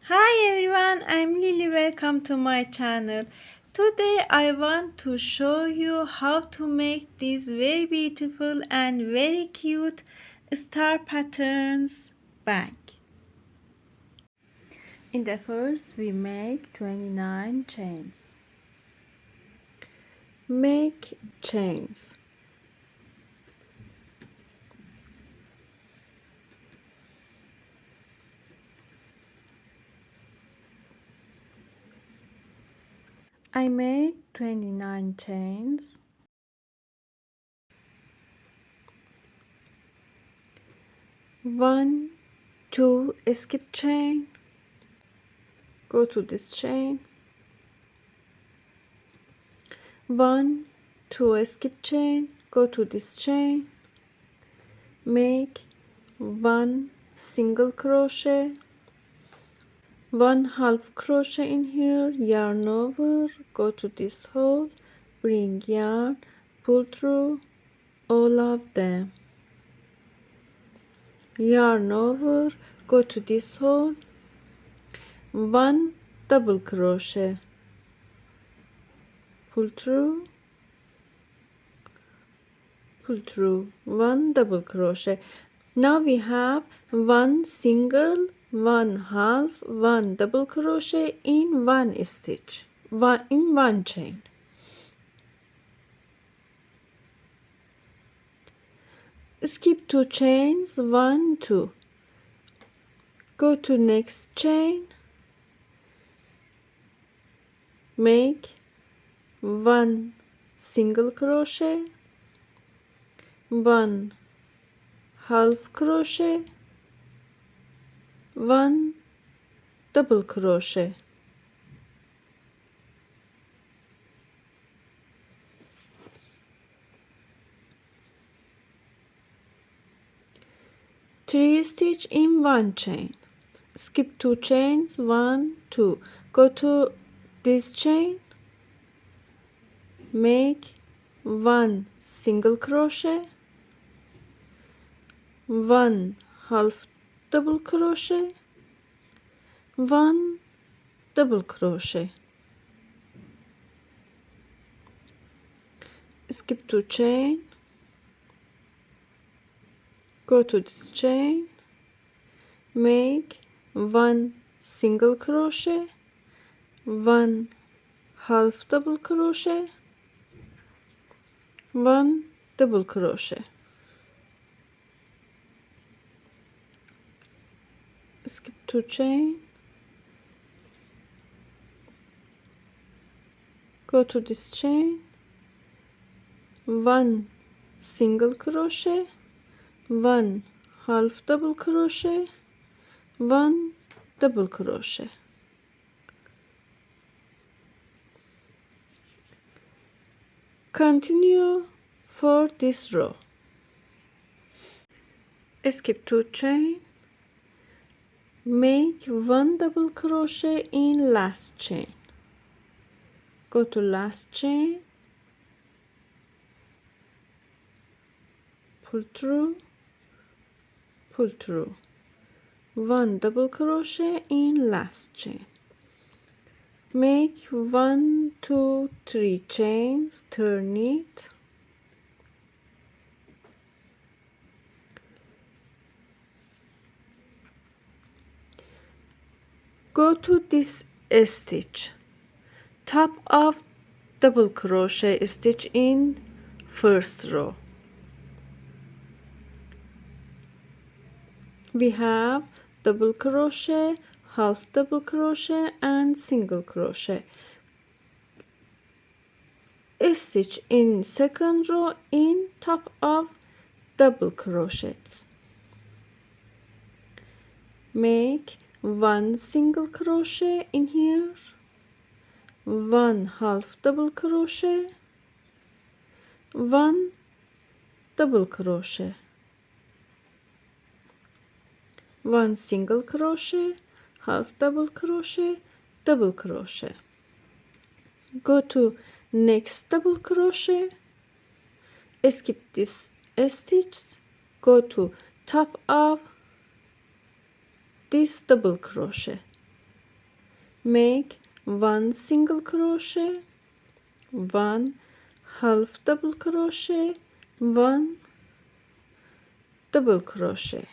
Hi everyone, I'm Lily. Welcome to my channel. Today I want to show you how to make these very beautiful and very cute star patterns bag. In the first we make 29 chains. Make chains. I made 29 chains. 1, 2, skip chain. Go to this chain. 1, 2, skip chain. Go to this chain. Make 1 single crochet, 1 half crochet in here, yarn over, go to this hole, bring yarn, pull through all of them, yarn over, go to this hole, 1 double crochet, pull through, 1 double crochet. Now we have 1 single, 1 half, 1 double crochet in 1 stitch, in 1 chain. Skip 2 chains, 1, 2. Go to next chain. Make 1 single crochet, 1 half crochet, 1 double crochet. Three stitch in 1 chain. Skip 2 chains, 1, 2. Go to this chain. Make 1 single crochet, 1 half double crochet, 1 double crochet. Skip 2 chain. Go to this chain. Make 1 single crochet, 1 half double crochet, 1 double crochet. Skip 2 chain. Go to this chain. 1 single crochet, 1 half double crochet, 1 double crochet. Continue for this row. Skip 2 chain. Make 1 double crochet in last chain. Go to last chain, pull through, 1 double crochet in last chain. Make 1, 2, 3 chains, turn it, go to this stitch, top of double crochet stitch in first row. We have double crochet, half double crochet and single crochet. Stitch in second row in top of double crochets. Make 1 single crochet in here, 1 half double crochet, 1 double crochet, 1 single crochet, half double crochet, double crochet. Go to next double crochet, skip this stitch, go to top of this double crochet, make 1 single crochet, 1 half double crochet, 1 double crochet.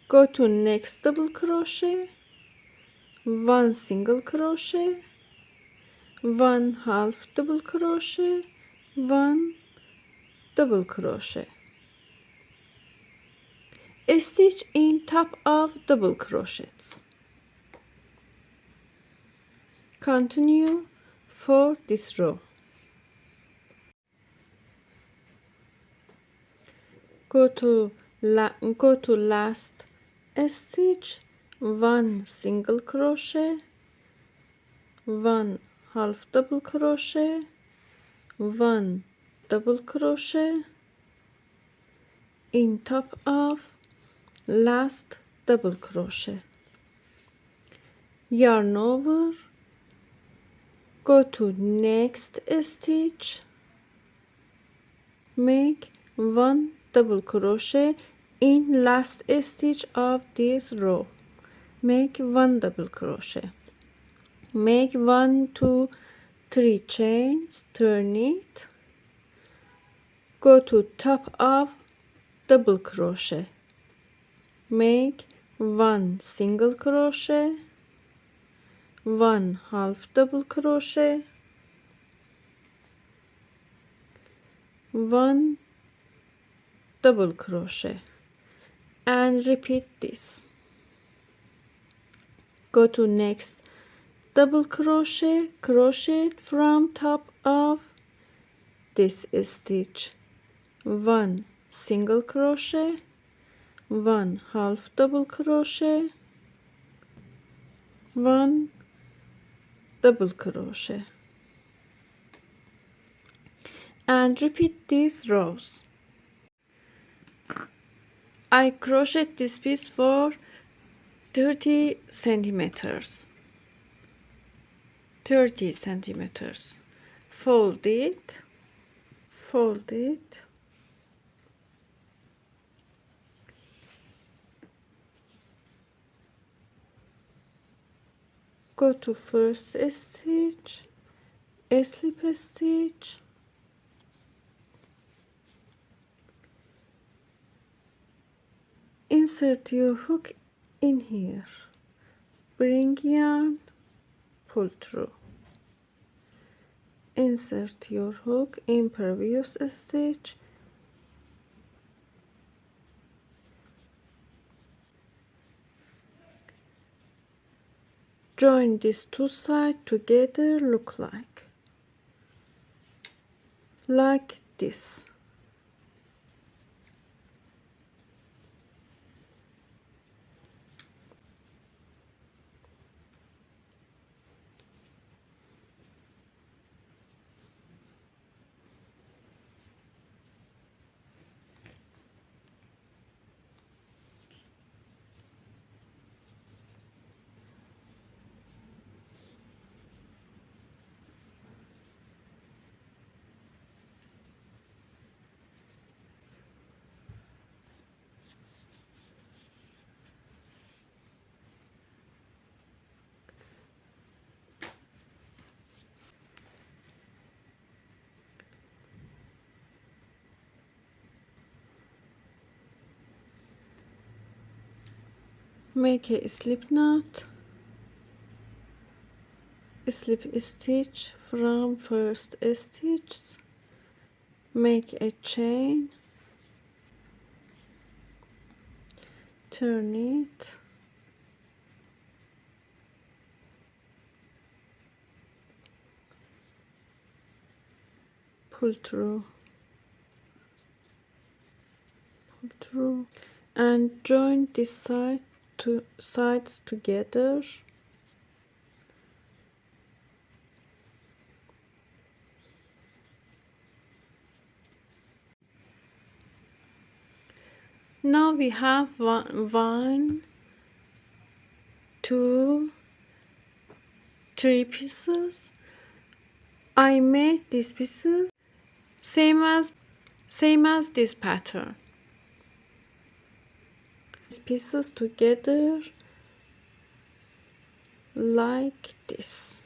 Go to next double crochet, 1 single crochet, 1 half double crochet, 1 double crochet. Stitch in top of double crochets. Continue for this row. Go to last stitch, 1 single crochet, 1 half double crochet, 1 double crochet in top of last double crochet. Yarn over, go to next stitch, make 1 double crochet in last stitch of this row. Make 1 double crochet, make 1 2 3 chains, turn it, go to top of double crochet, make 1 single crochet, 1 half double crochet, 1 double crochet, and repeat this. Go to next double crochet, crochet from top of this stitch, 1 single crochet, 1 half double crochet, 1 double crochet, and repeat these rows. I crochet this piece for 30 centimeters. Fold it, go to first stitch, slip stitch, insert your hook in here, bring yarn, pull through, insert your hook in previous stitch, join these two sides together, look like this. Make a slip knot, slip stitch from first stitch, make a chain, turn it, pull through, and join this sides together. Now we have one, 2, 3 pieces. I made these pieces same as this pattern. These pieces together, like this.